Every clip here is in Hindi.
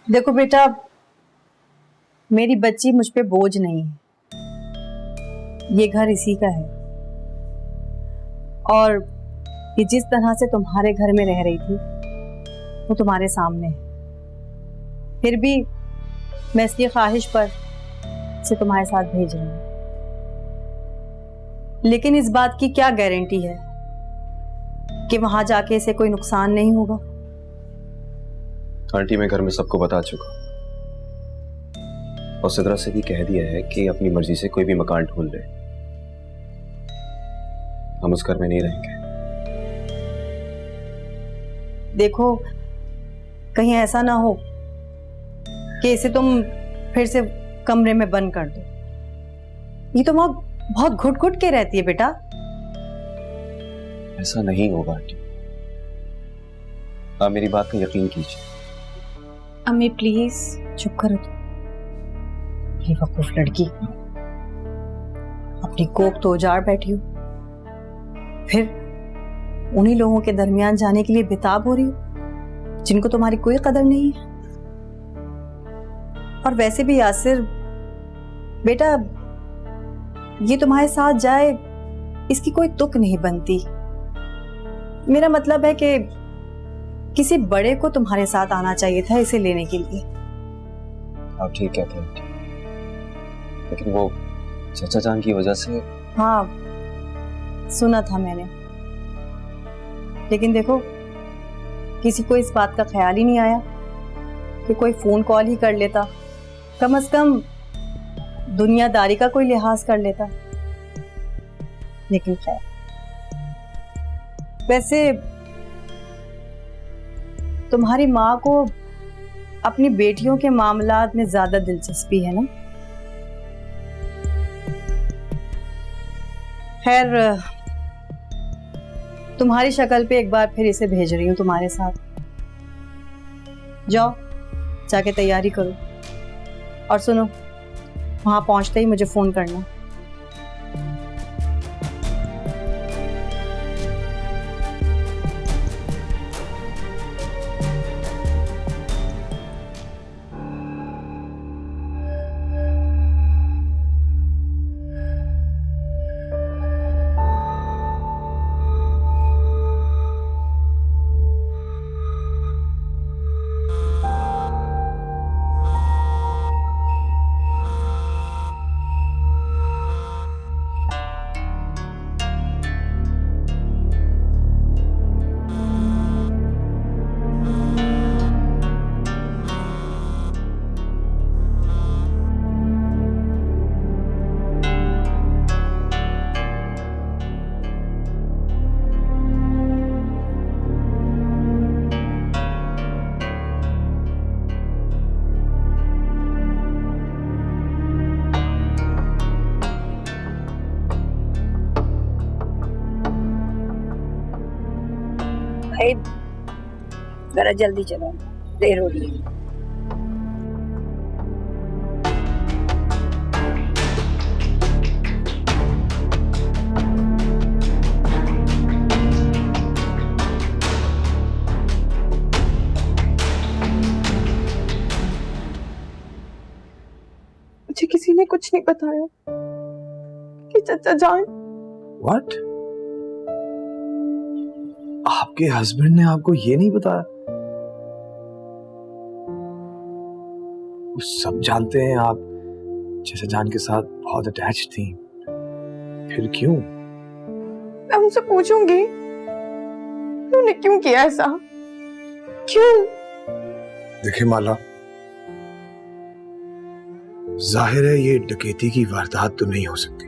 देखो बेटा, मेरी बच्ची मुझ पे बोझ नहीं है। ये घर इसी का है और ये जिस तरह से तुम्हारे घर में रह रही थी वो तुम्हारे सामने है। फिर भी मैं इसकी ख्वाहिश पर इसे तुम्हारे साथ भेज रही हूँ, लेकिन इस बात की क्या गारंटी है कि वहां जाके इसे कोई नुकसान नहीं होगा? आंटी, मैं घर में सबको बता चुका और सिद्रा से भी कह दिया है कि अपनी मर्जी से कोई भी मकान ढूंढ ले, हम उस घर में नहीं रहेंगे। देखो, कहीं ऐसा ना हो कि इसे तुम फिर से कमरे में बंद कर दो। ये तो वहां बहुत घुट घुट के रहती है बेटा। ऐसा नहीं होगा आंटी, आप मेरी बात का यकीन कीजिए। अम्मी प्लीज चुप करो तुम। ये बेवकूफ लड़की अपनी कोख तो उजाड़ बैठी हो, फिर उन्हीं लोगों के दरमियान जाने के लिए बेताब हो रही हो जिनको तुम्हारी कोई कदर नहीं है। और वैसे भी यासिर बेटा, ये तुम्हारे साथ जाए इसकी कोई तुक नहीं बनती। मेरा मतलब है कि किसी बड़े को तुम्हारे साथ आना चाहिए था इसे लेने के लिए। आप ठीक कहते हैं, लेकिन वो चाचा जान की वजह से। हाँ, सुना था मैंने, लेकिन देखो किसी को इस बात का ख्याल ही नहीं आया कि कोई फोन कॉल ही कर लेता, कम से कम दुनियादारी का कोई लिहाज कर लेता। लेकिन खैर, वैसे तुम्हारी माँ को अपनी बेटियों के मामलात में ज्यादा दिलचस्पी है ना? खैर, तुम्हारी शक्ल पे एक बार फिर इसे भेज रही हूँ तुम्हारे साथ। जाओ जाके तैयारी करो और सुनो, वहां पहुंचते ही मुझे फोन करना। भाई जरा जल्दी चलो, देर हो रही है। मुझे किसी ने कुछ नहीं बताया कि चाचा जान। What? आपके हस्बैंड ने आपको ये नहीं बताया? वो सब जानते हैं आप चाचा जान के साथ बहुत अटैच थी, फिर क्यों? मैं उनसे पूछूंगी उन्होंने क्यों किया ऐसा, क्यों? देखिए माला, जाहिर है ये डकैती की वारदात तो नहीं हो सकती।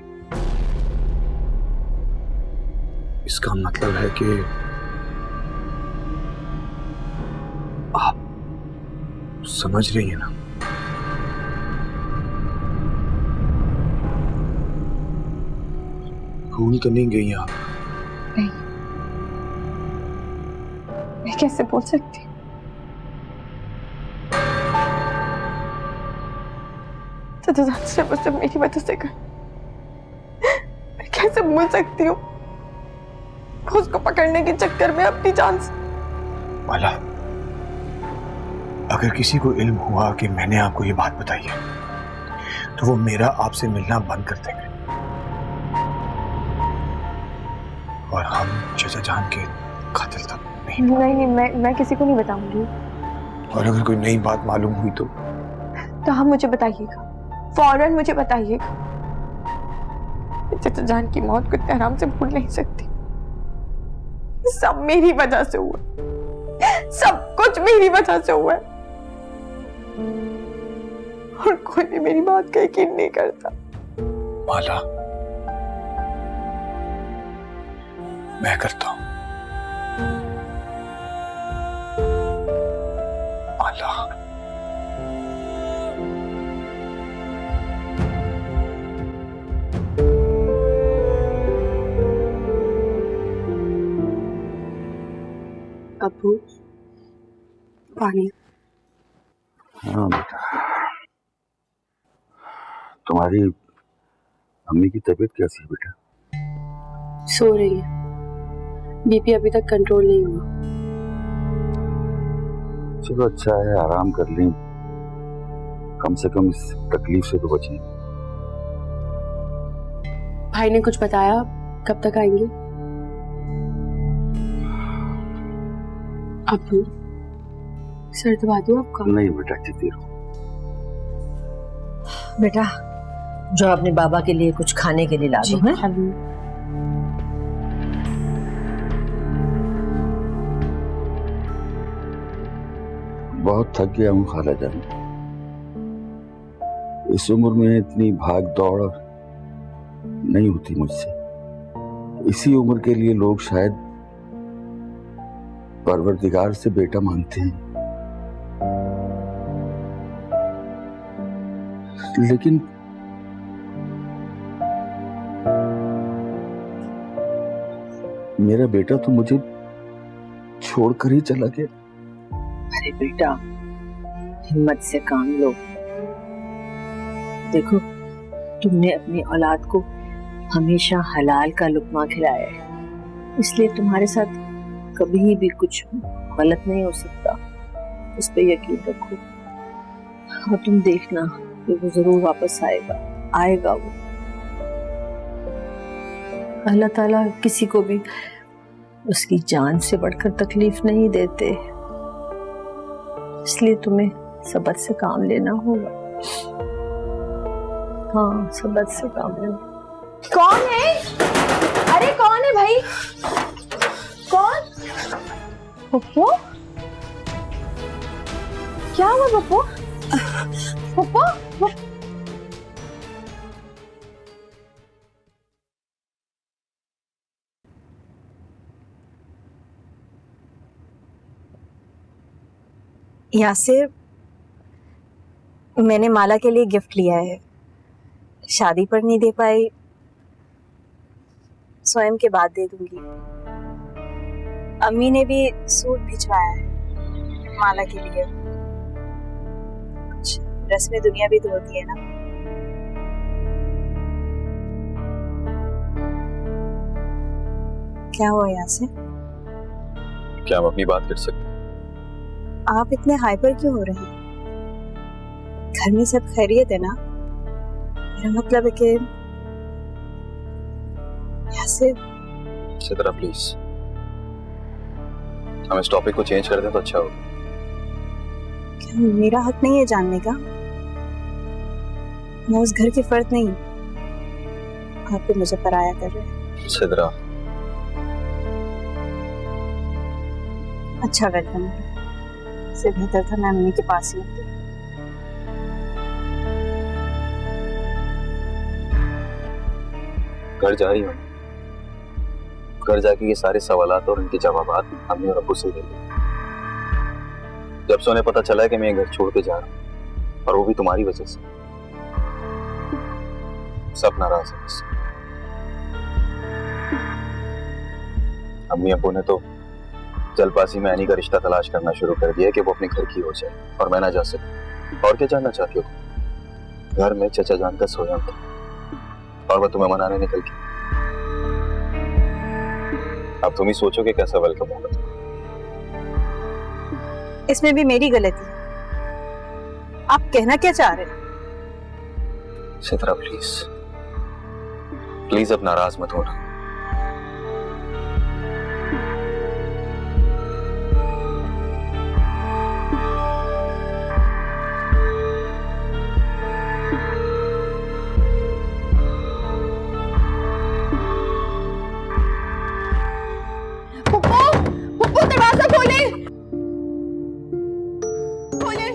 इसका मतलब है कि आप समझ रही हैं ना? भूल तो नहीं गई आप? नहीं, मैं कैसे बोल सकती हूँ? चाचा जान सिर्फ मेरी वजह से कर, मैं कैसे भूल सकती हूँ? उसको पकड़ने के चक्कर में अपनी जान से। माला, अगर किसी को इल्म हुआ कि मैंने आपको ये बात बताई है तो वो मेरा आपसे मिलना बंद कर देंगे और हम चचा जान के कातिल तक नहीं। नहीं, मैं किसी को नहीं बताऊंगी। और अगर कोई नई बात मालूम हुई तो आप मुझे बताइएगा, फौरन मुझे बताइएगा। चचा जान की मौत को इतने आराम से भूल नहीं सकती। सब मेरी वजह से हुआ, सब कुछ मेरी वजह से हुआ है और कोई भी मेरी बात का यकीन नहीं करता। माला, मैं करता हूं। माला, अब्बू, पानी। हाँ बेटा, तुम्हारी अम्मी की तबीयत कैसी है बेटा? सो रही है, बीपी अभी तक कंट्रोल नहीं हुआ। चलो अच्छा है, आराम कर लें, कम से कम इस तकलीफ से तो बचें। भाई ने कुछ बताया कब तक आएंगे? अब्बू, सर दबा दूं आपका? नहीं बेटा, ठीक रहो। बेटा जो अपने बाबा के लिए कुछ खाने के लिए ला दो। हैं? बहुत थक गया हूँ खाला जान। इस उम्र में इतनी भाग दौड़ नहीं होती मुझसे। इसी उम्र के लिए लोग शायद परवरदिगार से बेटा मांगते हैं, लेकिन मेरा बेटा तो मुझे छोड़कर ही चला गया। अरे बेटा, हिम्मत से काम लो। देखो, तुमने अपनी औलाद को हमेशा हलाल का लुक्मा खिलाया है, इसलिए तुम्हारे साथ कभी भी कुछ गलत नहीं हो सकता। उस पर यकीन रखो और तुम देखना कि वो जरूर वापस आएगा वो। अल्लाह ताला किसी को भी उसकी जान से बढ़कर तकलीफ नहीं देते, इसलिए तुम्हें सब्र से काम लेना होगा। हाँ, सब्र से काम लेना। कौन है? अरे कौन है भाई? कौन? पप्पू? क्या हुआ पप्पू? पप्पू? यासिर, मैंने माला के लिए गिफ्ट लिया है। शादी पर नहीं दे पाई, स्वयं के बाद दे दूंगी। अम्मी ने भी सूट भिजवाया है माला के लिए। कुछ रस्में दुनिया भी तो होती है ना। क्या हुआ यासिर? क्या हम अपनी बात कर सकते हैं? आप इतने हाइपर क्यों हो रहे हैं? घर में सब खैरियत है ना? मेरा मतलब है कि यासिर। सिद्रा प्लीज, हम इस टॉपिक को चेंज कर दें तो अच्छा होगा। क्या मेरा हक नहीं है जानने का? मैं उस घर की फर्द नहीं, आप भी मुझे पराया कर रहे हैं। सिद्रा, अच्छा वेलकम, इससे बेहतर था मैं अम्मी के पास ही होती। घर जा रही हूँ। घर जाके ये सारे सवालात और उनके जवाबात अम्मी और अब्बू से दे लें। जब से उन्हें पता चला है कि मैं ये घर छोड़ के जा रहा हूँ, और वो भी तुम्हारी वजह से, सब नाराज हैं मुझसे। अम्मी अब्बू ने तो जल्दबाजी में एनी का रिश्ता तलाश करना शुरू कर दिया कि वो अपने घर की हो जाए और मैं ना जा सकूं। और क्या जानना चाहती हो? घर में चचा जान का सोया था और वो तुम्हें मनाने निकल गई। अब तुम ही सोचो कि कैसा वेलकम होगा। इसमें भी मेरी गलती है। आप कहना क्या चाह रहे हैं? सिद्रा प्लीज प्लीज अब नाराज मत होना। पुप्पो दरवाजा खोले खोले।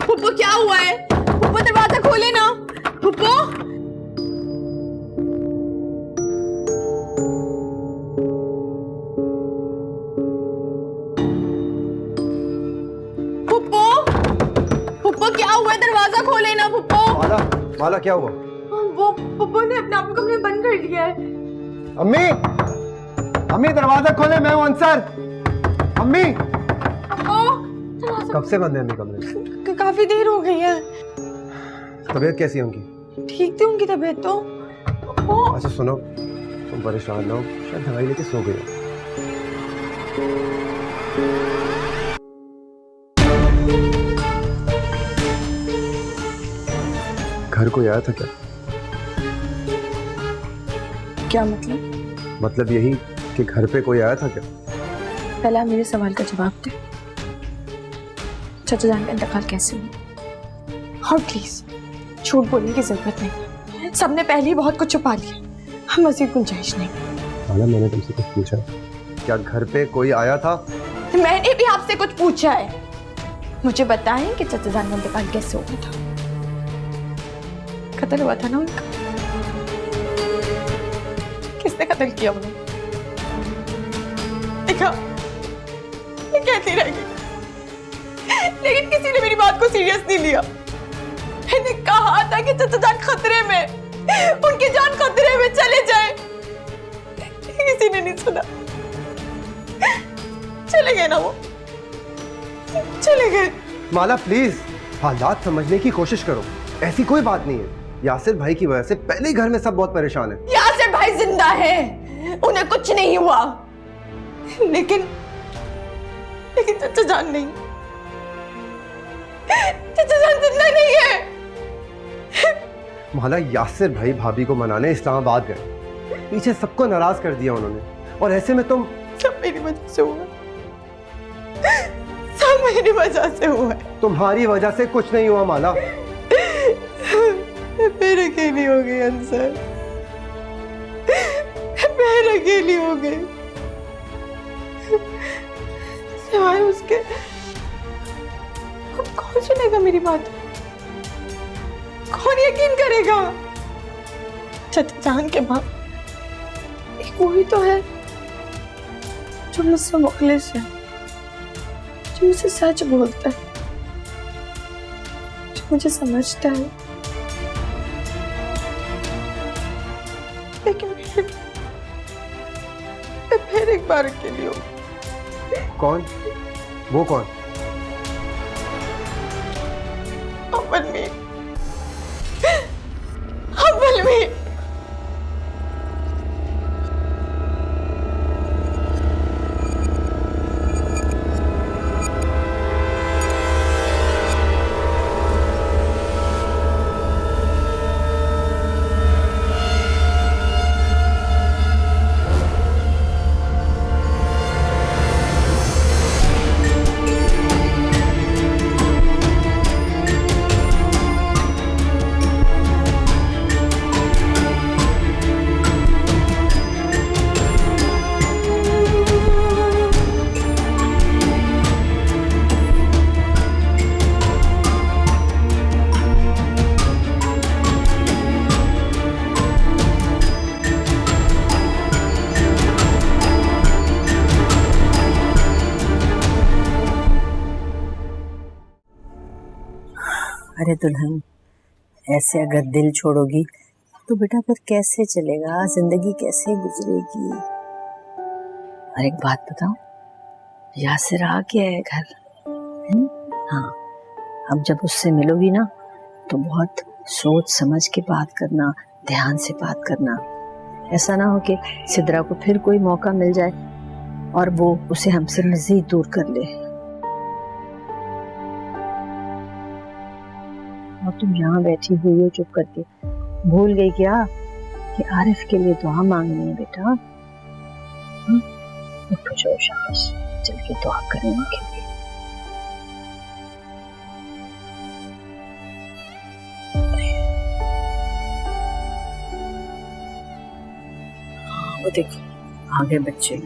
पुप्पो क्या हुआ है? पुप्पो दरवाजा खोले ना। पुप्पो पुप्पो पुप्पो क्या हुआ है? दरवाजा खोले ना पुप्पो। माला माला क्या हुआ? वो पुप्पो ने अपने आप को कमरे में बंद कर लिया है। अम्मी अम्मी दरवाजा खोले, मैं हूं अंसर। अम्मी कब से बंद है अम्मी कमरे? काफी देर हो गई है। तबीयत कैसी है उनकी? ठीक थी उनकी तबीयत तो। अच्छा सुनो, तुम परेशान ना हो, शायद दवाई लेके सो गई हो। घर कोई आया था क्या? क्या मतलब? मतलब यही कि घर पे कोई आया था क्या? पहले आप मेरे सवाल का जवाब दे। चाचा जान का इंतकाल कैसे हुआ? और प्लीज झूठ बोलने की जरूरत नहीं, सबने पहले ही बहुत कुछ छुपा लिया, हम मजीद गुंजाइश नहीं। माला मैंने तुमसे कुछ पूछा, क्या घर पे कोई आया था? मैंने भी आपसे कुछ पूछा है, मुझे बताएं कि चाचा जान का इंतकाल कैसे हुआ था। कत्ल हुआ था ना उनका? किसने कत्ल किया उन्हें? देखा मैं कहती रह गई, लेकिन किसी ने मेरी बात को सीरियस नहीं लिया। मैंने कहा था कि चाचा जान खतरे में, उनकी जान खतरे में, चले जाए, किसी ने नहीं सुना। चले गए ना वो, चले गए। माला प्लीज हालात समझने की कोशिश करो, ऐसी कोई बात नहीं है। यासिर भाई की वजह से पहले ही घर में सब बहुत परेशान है। यासिर भाई जिंदा है, उन्हें कुछ नहीं हुआ, लेकिन चाचा जान नहीं, चाचा जान जिंदा नहीं है। माला यासिर भाई भाभी को मनाने इस्लामाबाद गए, पीछे सबको नाराज कर दिया उन्होंने, और ऐसे में तुम। सब मेरी वजह से हुआ, सब मेरी वजह से हुआ है। तुम्हारी वजह से कुछ नहीं हुआ माला। मैं अकेली हो गई अंसर, मैं अकेली हो गई, सिवाय उसके अब कौन सुनेगा मेरी बात? कौन यकीन करेगा? चाचा जान के बाद एक वही तो है जो मुझसे मुखलिस है, जो मुझे सच बोलता है, जो मुझे समझता है। लेकिन फिर एक बार के लिए कौन? वो कौन? अव्वल में, अव्वल में। अरे दुल्हन, ऐसे अगर दिल छोड़ोगी तो बेटा फिर कैसे चलेगा, जिंदगी कैसे गुजरेगी? और एक बात बताओ, यासिर आ गया है घर। हाँ, अब जब उससे मिलोगी ना तो बहुत सोच समझ के बात करना, ध्यान से बात करना। ऐसा ना हो कि सिद्रा को फिर कोई मौका मिल जाए और वो उसे हमसे मजीद दूर कर ले। तुम यहाँ बैठी हुई हो चुप करके, भूल गई क्या कि आरिफ के लिए दुआ मांगनी है बेटा? उठो जाओ, शाबाश, चल के दुआ करें उनके लिए। वो देखो आ गए बच्चे।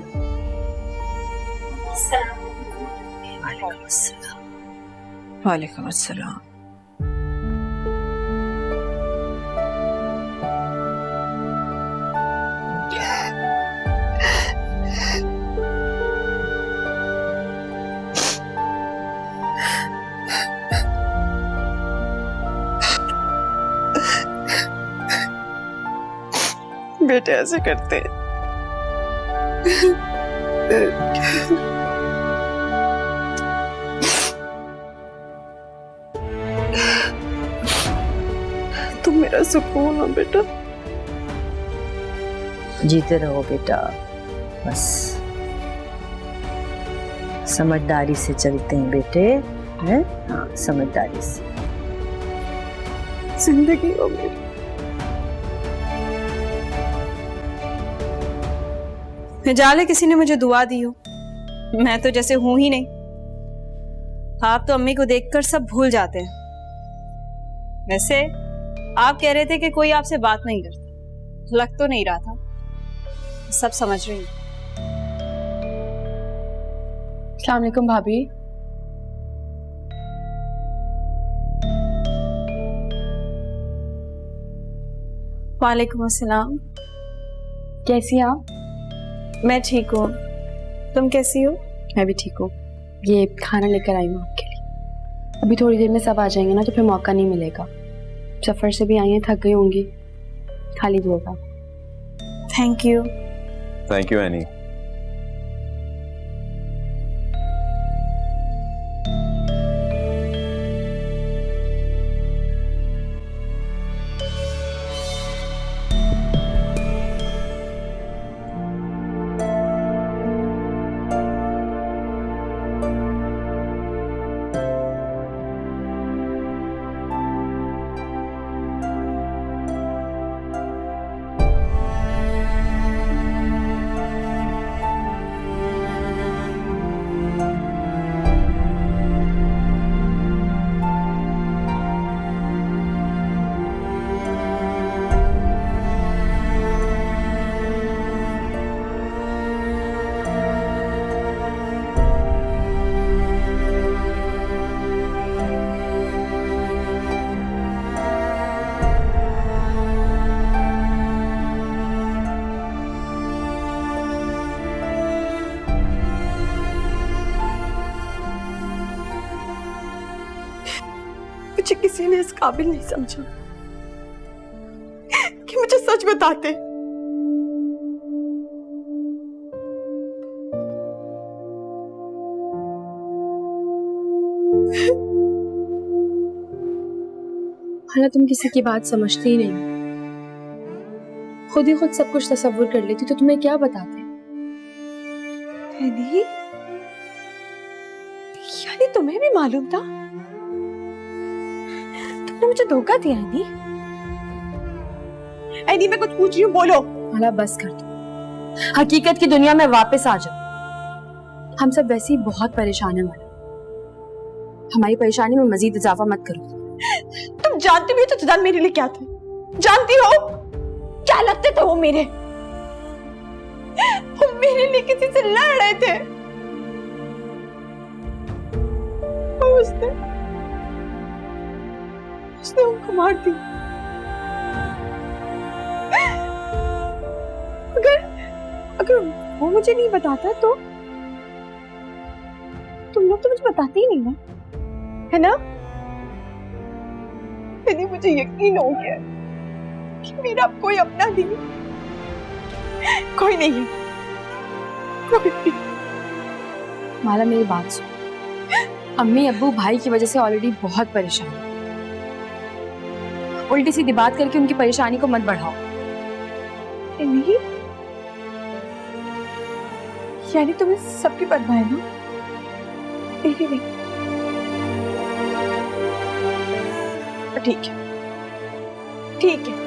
वालेकुम अस्सलाम। वालेकुम अस्सलाम। बेटे ऐसे करते हैं। तुम मेरा सुकून हो बेटा। जीते रहो बेटा, बस समझदारी से चलते हैं बेटे, हैं? हाँ, समझदारी से। जिंदगी हो मेरी। जाले किसी ने मुझे दुआ दी हो, मैं तो जैसे हूं ही नहीं। आप तो अम्मी को देखकर सब भूल जाते हैं। वैसे आप कह रहे थे कि कोई आपसे बात नहीं करता, लग तो नहीं रहा था। सब समझ रही हूँ। अस्सलाम वालेकुम भाभी। वालेकुम अस्सलाम। कैसी हैं आप? मैं ठीक हूँ, तुम कैसी हो? मैं भी ठीक हूँ। ये खाना लेकर आई हूँ आपके लिए। अभी थोड़ी देर में सब आ जाएंगे ना, तो फिर मौका नहीं मिलेगा। सफ़र से भी आई हैं, थक गई होंगी, खा लीजिएगा। Thank you. Thank you any. मुझे किसी ने इस काबिल नहीं समझा कि मुझे सच बताते। हाला, तुम किसी की बात समझती ही नहीं, खुद ही खुद सब कुछ तसव्वुर कर लेती, तो तुम्हें क्या बताते? यानी तुम्हें भी मालूम था? तुमने मुझे धोखा दिया है। एनी मैं कुछ पूछ रही हूँ, बोलो। हाला बस कर दो, हकीकत की दुनिया में वापस आ जाओ। हम सब वैसे ही बहुत परेशान हैं माला, हमारी परेशानी में मजीद इजाफा मत करो। तुम जानती भी हो तो मेरे लिए क्या थे? जानती हो क्या लगते थे वो मेरे? वो मेरे लिए किसी से लड़ रहे थे। उसने उनको मार दी। अगर वो मुझे नहीं बताता तो तुम लोग तो मुझे बताते ही नहीं ना, है ना? नहीं, मुझे यकीन हो गया कि मेरा अब कोई अपना नहीं, कोई नहीं है, कोई भी। माला मेरी बात सुन, अम्मी अब्बू भाई की वजह से ऑलरेडी बहुत परेशान है। उल्टी सीधी बात करके उनकी परेशानी को मत बढ़ाओ। नहीं, यानी तुम्हें सबकी परवाह है ना? मेरी नहीं। ठीक है, ठीक है।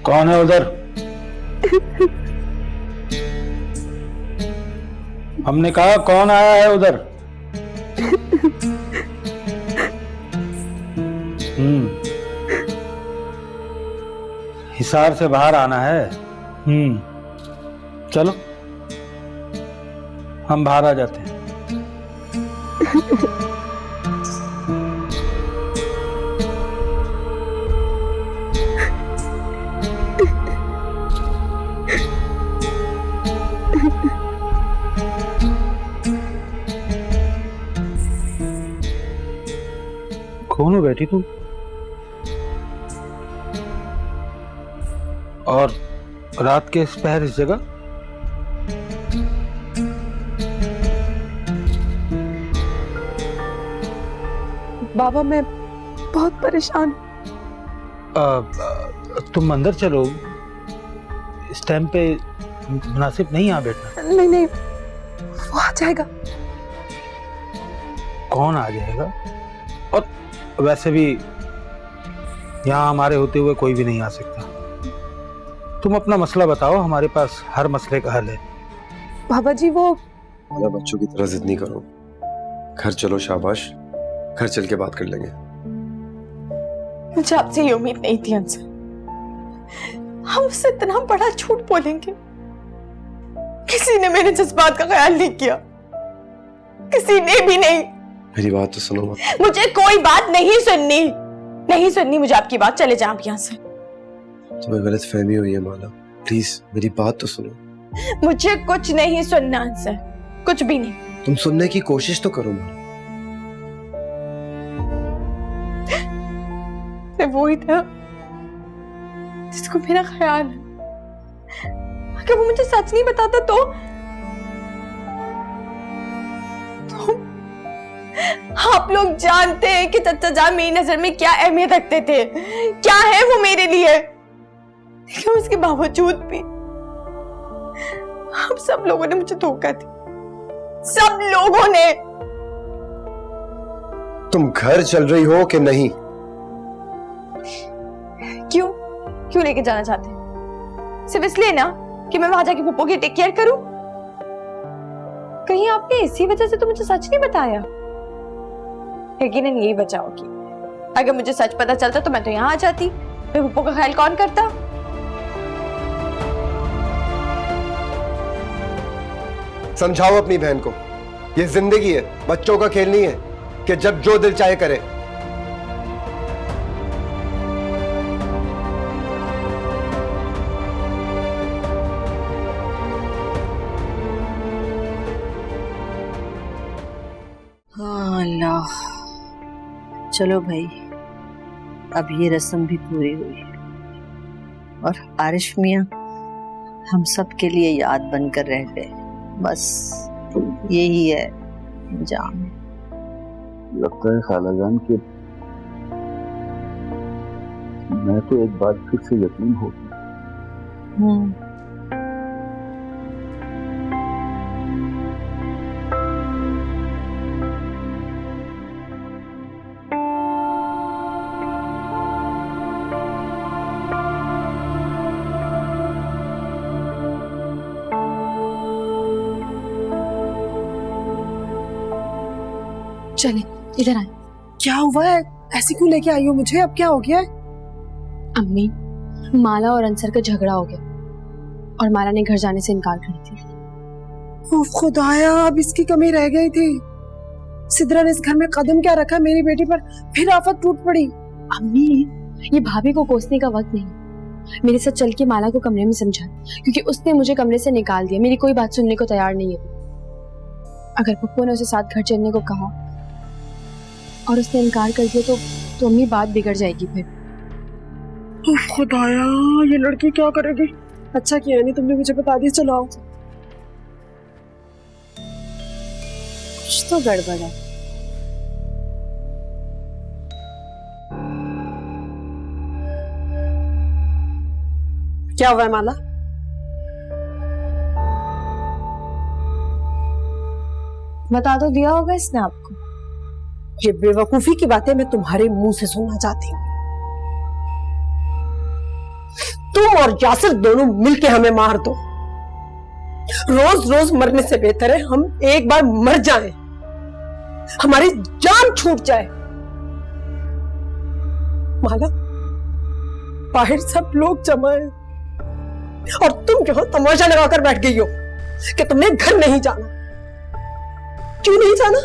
कौन है उधर? हमने कहा कौन आया है उधर? हिसार से बाहर आना है। चलो हम बाहर आ जाते हैं। कौन हो बैठी तुम? और रात के इस पहर इस जगह? बाबा मैं बहुत परेशान। तुम अंदर चलो, इस टाइम पे मुनासिब नहीं यहाँ बैठना। नहीं नहीं, वो आ जाएगा। कौन आ जाएगा? और वैसे भी यहाँ हमारे होते हुए कोई भी नहीं आ सकता। तुम अपना मसला बताओ, हमारे पास हर मसले का हल है। बाबा जी वो माला, बच्चों की तरह जिद नहीं करो। घर चलो, शाबाश। घर चल के बात कर लेंगे। मुझे आपसे ये उम्मीद नहीं थी अंसर। हम उससे इतना बड़ा झूठ बोलेंगे। किसी ने मेरे जज्बात का ख्याल नहीं किया, किसी ने भी नहीं। मेरी बात तो सुनो मत। मुझे कोई बात नहीं सुननी, नहीं सुननी मुझे आपकी बात। चले जाओ यहाँ से। तुम्हें गलत फहमी हुई है माला, प्लीज मेरी बात तो सुनो। मुझे कुछ नहीं सुनना अंसर, कुछ भी नहीं। तुम सुनने की कोशिश तो करो माला। वो ही था जिसको मेरा ख्याल है। अगर वो मुझे सच नहीं बताता तो आप लोग जानते हैं कि चाचा जान मेरी नजर में क्या अहमियत रखते थे, क्या है वो मेरे लिए। लेकिन उसके बावजूद भी हम सब लोगों ने मुझे धोखा दिया, सब लोगों ने। तुम घर चल रही हो कि नहीं? क्यों क्यों लेके जाना चाहते हैं? सिर्फ इसलिए ना कि मैं वहां जाके पप्पो की टेक केयर करूं? कहीं आपने इसी वजह से तो मुझे सच नहीं बताया? यकीनन यही वजह होगी। अगर मुझे सच पता चलता तो मैं तो यहाँ आ जाती, फिर पप्पो का ख्याल कौन करता? समझाओ अपनी बहन को, ये जिंदगी है, बच्चों का खेल नहीं है कि जब जो दिल चाहे करे। अल्लाह, चलो भाई, अब ये रस्म भी पूरी हुई और आरिश मियाँ हम सब के लिए याद बनकर रह गए। बस यही है अंजाम। लगता है खालाजान कि मैं तो एक बार फिर से यकीन हो गया। चले इधर आए। क्या हुआ है? ऐसे क्यों लेके आई हो मुझे? अब क्या हो गया है? अम्मी, माला और अंसर का झगड़ा हो गया और माला ने घर जाने से इनकार कर दिया। उफ खुदाया, अब इसकी कमी रह गई थी। सिद्रा ने इस घर में कदम क्या रखा, मेरी बेटी पर फिर आफत टूट पड़ी। अम्मी, ये भाभी को कोसने का वक्त नहीं। मेरे साथ चल के माला को कमरे में समझा, क्योंकि उसने मुझे कमरे से निकाल दिया। मेरी कोई बात सुनने को तैयार नहीं है। अगर पप्पू ने उसे साथ घर चलने को कहा और उसने इनकार कर दिया तो अम्मी बात बिगड़ जाएगी फिर। उफ, खुदाया, ये लड़की क्या करेगी। अच्छा किया नहीं तुमने मुझे बता दिया। चलो आओ। कुछ तो गड़बड़ है। क्या हुआ है माला? बता तो दिया होगा इसने आपको। ये बेवकूफी की बातें मैं तुम्हारे मुंह से सुनना चाहती हूँ। तुम और यासिर दोनों मिलके हमें मार दो। रोज रोज मरने से बेहतर है हम एक बार मर जाएं, हमारी जान छूट जाए। माला, बाहर सब लोग जमा है और तुम जो तमाशा लगाकर बैठ गई हो कि तुमने घर नहीं जाना। क्यों नहीं जाना?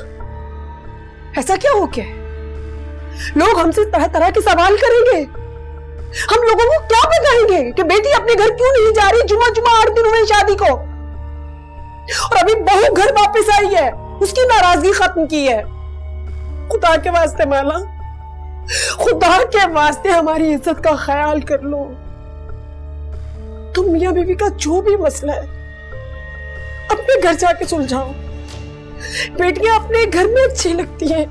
ऐसा क्या हो गया? लोग हमसे तरह तरह के सवाल करेंगे। हम लोगों को क्या बताएंगे कि बेटी अपने घर क्यों नहीं जा रही? जुमा जुमा 8 दिन हुए शादी को और अभी बहू घर वापस आई है, उसकी नाराजगी खत्म की है। खुदा के वास्ते माला, खुदा के वास्ते हमारी इज्जत का ख्याल कर लो। तुम मियां बीवी का जो भी मसला है अपने घर जाके सुलझाओ। बेटियां अपने घर में अच्छी लगती हैं।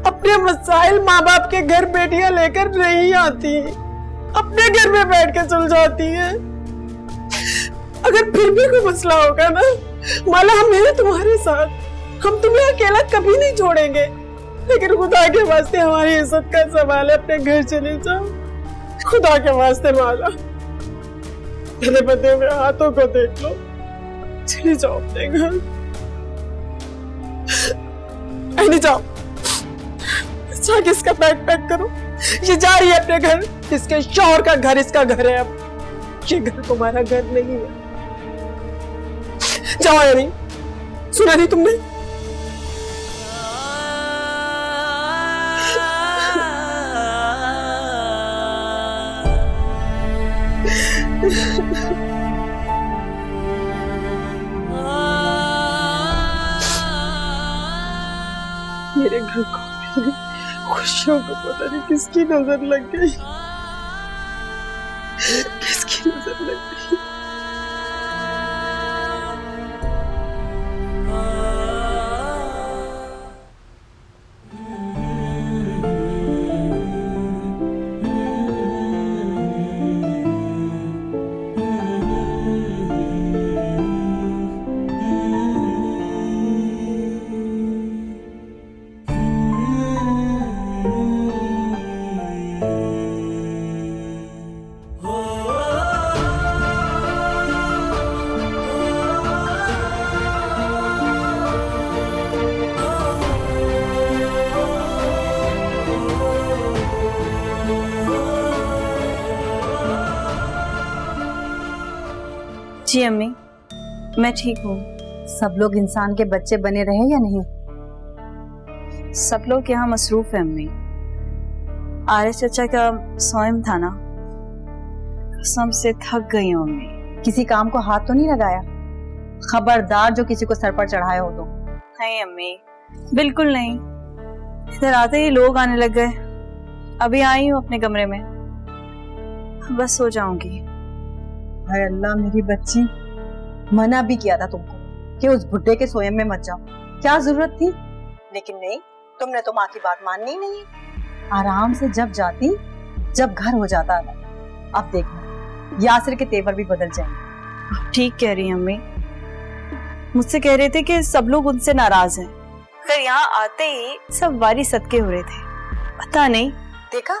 अपने मसाइल माँ बाप के घर बेटियां लेकर नहीं आती, अपने घर में बैठ के सुलझाती हैं। अगर फिर भी कोई मसला होगा ना माला, हम हैं तुम्हारे साथ। हम तुम्हें अकेला कभी नहीं छोड़ेंगे, लेकिन खुदा के वास्ते हमारी इज्जत का सवाल है, अपने घर चले जाओ। खुदा के वास्ते माला, मेरे बदे में हाथों को देख लो, चले जाओ अपने घर। नहीं जाओ, जाके इसका बैग पैक करो। ये जा रही है अपने घर, इसके शौहर का घर इसका घर है। अब ये घर तुम्हारा घर नहीं है। जाओ या नहीं? सुना नहीं तुमने? मेरे घर को मेरी खुशियों को पता नहीं किसकी नजर लग गई, किसकी नजर लग गई। जी अम्मी, मैं ठीक हूँ। सब लोग इंसान के बच्चे बने रहे या नहीं? सब लोग यहाँ मसरूफ है अम्मी। आरिस चाचा का सोएम था ना, कसम से थक गई हूँ अम्मी। किसी काम को हाथ तो नहीं लगाया? खबरदार जो किसी को सर पर चढ़ाया हो तो। नहीं अम्मी, बिल्कुल नहीं। इधर आते ही लोग आने लग गए। अभी आई हूँ अपने कमरे में, बस सो जाऊंगी। हाय अल्लाह, मेरी बच्ची, मना भी किया था तुमको कि उस बुड्ढे के सोयम में मत जाओ, क्या जरूरत थी? लेकिन नहीं, तुमने तो माँ की बात माननी ही नहीं। आराम से जब जाती जब घर हो जाता। अब देखना यासिर के तेवर भी बदल जाएंगे। ठीक कह रही हैं अम्मी। मुझसे कह रहे थे कि सब लोग उनसे नाराज हैं, फिर यहाँ आते ही सब वारी सदके हो रहे थे। पता नहीं। देखा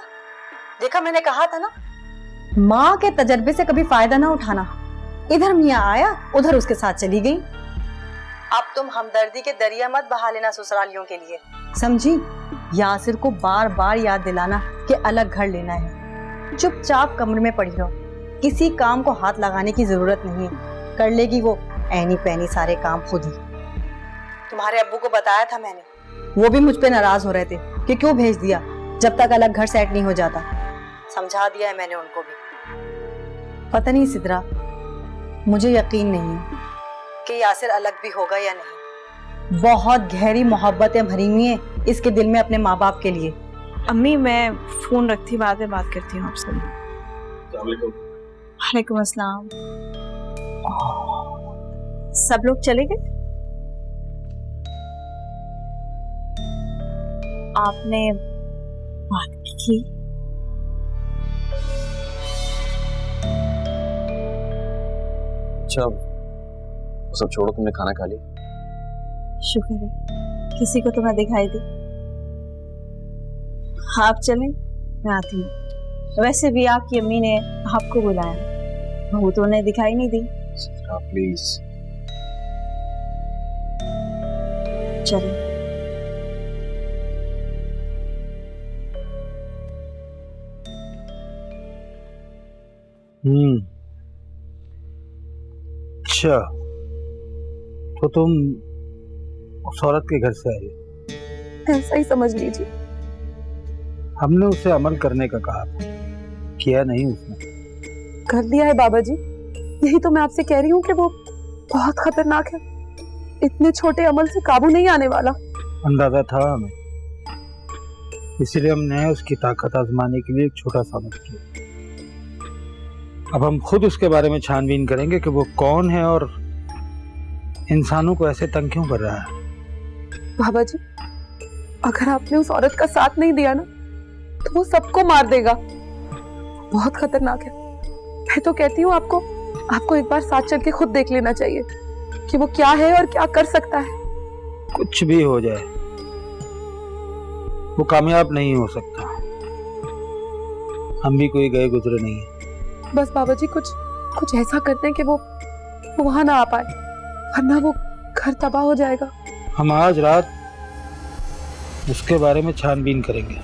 देखा, मैंने कहा था ना, माँ के तजर्बे से कभी फायदा ना उठाना। इधर मियाँ आया, उधर उसके साथ चली गई। अब तुम हमदर्दी के दरिया मत बहा लेना ससुरालियों के लिए, समझी? यासिर को बार बार याद दिलाना कि अलग घर लेना है। चुपचाप कमरे में पड़ी रहो, किसी काम को हाथ लगाने की जरूरत नहीं। कर लेगी वो ऐनी पैनी सारे काम खुद ही। तुम्हारे अब्बू को बताया था मैंने, वो भी मुझ पे नाराज हो रहे थे कि क्यों भेज दिया जब तक अलग घर सेट नहीं हो जाता। समझा दिया है मैंने उनको भी। पता नहीं सिद्रा, मुझे यकीन नहीं है कि यासिर अलग भी होगा या नहीं। बहुत गहरी मोहब्बतें भरी हुई हैं इसके दिल में अपने माँ बाप के लिए। अम्मी मैं फोन रखती, बाद में बात करती हूँ आपसे। वालेकुम अस्सलाम। सब लोग चले गए? आपने बात की? अच्छा वो सब छोड़ो, तुमने खाना खा लिया? शुक्र है, किसी को तो मैं दिखाई दी। आप चलें, मैं आती हूँ। वैसे भी आपकी अम्मी ने आपको बुलाया, वो तो उन्हें दिखाई नहीं दी। प्लीज चलो। अच्छा, तो तुम उस औरत के घर से आई? ऐसा ही समझ लीजिए। हमने उसे अमल करने का कहा था, किया नहीं उसने। कर दिया है बाबा जी, यही तो मैं आपसे कह रही हूँ कि वो बहुत खतरनाक है। इतने छोटे अमल से काबू नहीं आने वाला। अंदाजा था हमें, इसीलिए हमने उसकी ताकत आजमाने के लिए एक छोटा सा अमल किया। अब हम खुद उसके बारे में छानबीन करेंगे कि वो कौन है और इंसानों को ऐसे तंग क्यों कर रहा है। बाबा जी, अगर आपने उस औरत का साथ नहीं दिया ना, तो वो सबको मार देगा। बहुत खतरनाक है। मैं तो कहती हूँ आपको एक बार साथ चल के खुद देख लेना चाहिए कि वो क्या है और क्या कर सकता है। कुछ भी हो जाए, वो कामयाब नहीं हो सकता। हम भी कोई गए गुजरे नहीं है। बस बाबा जी कुछ ऐसा करते हैं कि वो वहां ना आ पाए, वरना वो घर तबाह हो जाएगा। हम आज रात उसके बारे में छानबीन करेंगे।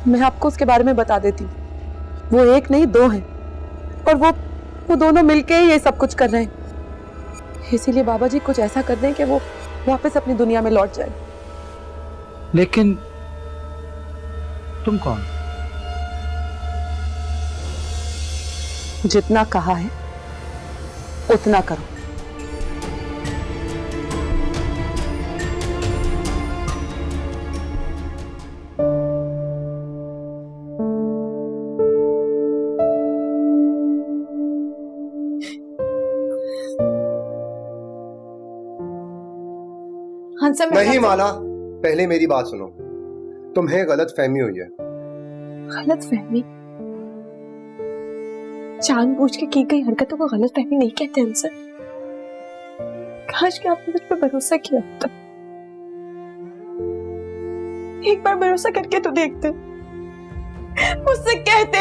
मैं आपको उसके बारे में बता देती हूँ। वो एक नहीं दो हैं, और वो दोनों मिलके ही ये सब कुछ कर रहे हैं। इसीलिए बाबा जी कुछ ऐसा कर दें कि वो वापस अपनी दुनिया में लौट जाए। लेकिन तुम कौन? जितना कहा है उतना करो। नहीं माला, पहले मेरी बात सुनो। तुम्हें गलत फहमी हुई है। गलत फहमी? जानबूझ के की गई हरकतों को गलत फहमी नहीं कहते हमसे। काश कि आपने मुझ पर भरोसा किया होता। एक बार भरोसा करके तो देखते। मुझसे कहते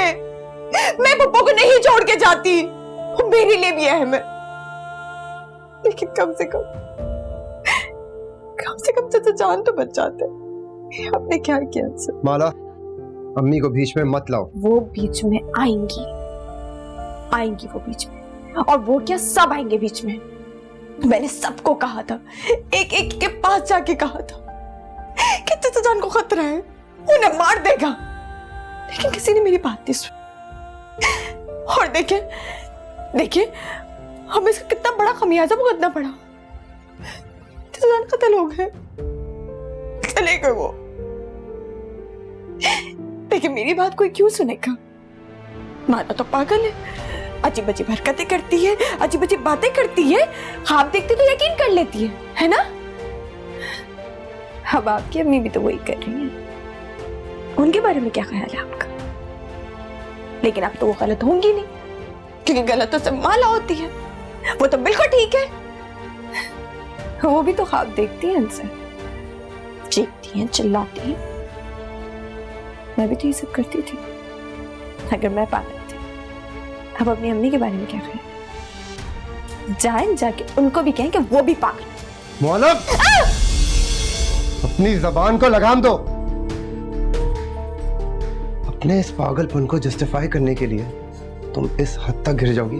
मैं पप्पू को नहीं छोड़ के जाती, वो मेरे लिए भी अहम है। लेकिन कम से कम चाचा जान तो बच जाते। आपने क्या किया इनसे? माला, अम्मी को बीच में मत लाओ। वो बीच में आएंगी वो बीच में, और वो क्या सब आएंगे बीच में। मैंने सबको कहा था, एक एक के पास जाके कहा था कि चाचा जान को खतरा है, उन्हें मार देगा। लेकिन किसी ने मेरी बात नहीं सुनी। और देखिए हमें इसका कितना बड़ा खमियाजा भुगतना पड़ा। चाचा जान कत्ल हो गए, चले गए वो। देखिए मेरी बात कोई क्यों सुनेगा? माला तो पागल है, अजीब अजीब हरकतें करती है, अजीब अजीब बातें करती है, ख्वाब देखती तो यकीन कर लेती है ना? अब आपकी अम्मी भी तो वही कर रही है। उनके बारे में क्या ख्याल है आपका? लेकिन अब तो वो गलत होंगी नहीं, क्योंकि गलत तो सब माला होती है। वो तो बिल्कुल ठीक है। वो भी तो ख्वाब देखती है, इनसे चीखती है, चिल्लाती है। मैं भी तो ये सब करती थी अगर मैं पागल थी। अब अपनी अम्मी के बारे में क्या कहें? जाके उनको भी कहें कि वो भी पागल। मौला, अपनी जबान को लगाम दो। अपने इस पागलपन को जस्टिफाई करने के लिए तुम इस हद तक गिर जाओगी,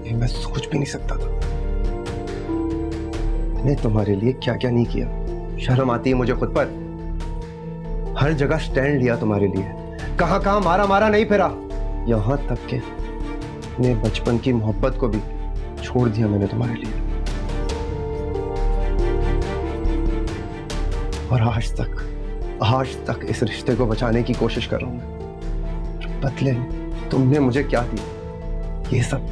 ये मैं सोच भी नहीं सकता था। मैंने तुम्हारे लिए क्या क्या नहीं किया। शर्म आती है मुझे खुद पर। हर जगह स्टैंड लिया तुम्हारे लिए, कहां मारा नहीं फिरा। यहां तक के अपने बचपन की मोहब्बत को भी छोड़ दिया मैंने तुम्हारे लिए। और आज तक इस रिश्ते को बचाने की कोशिश कर रहा हूं मैं। बदले में तुमने मुझे क्या दिया? ये सब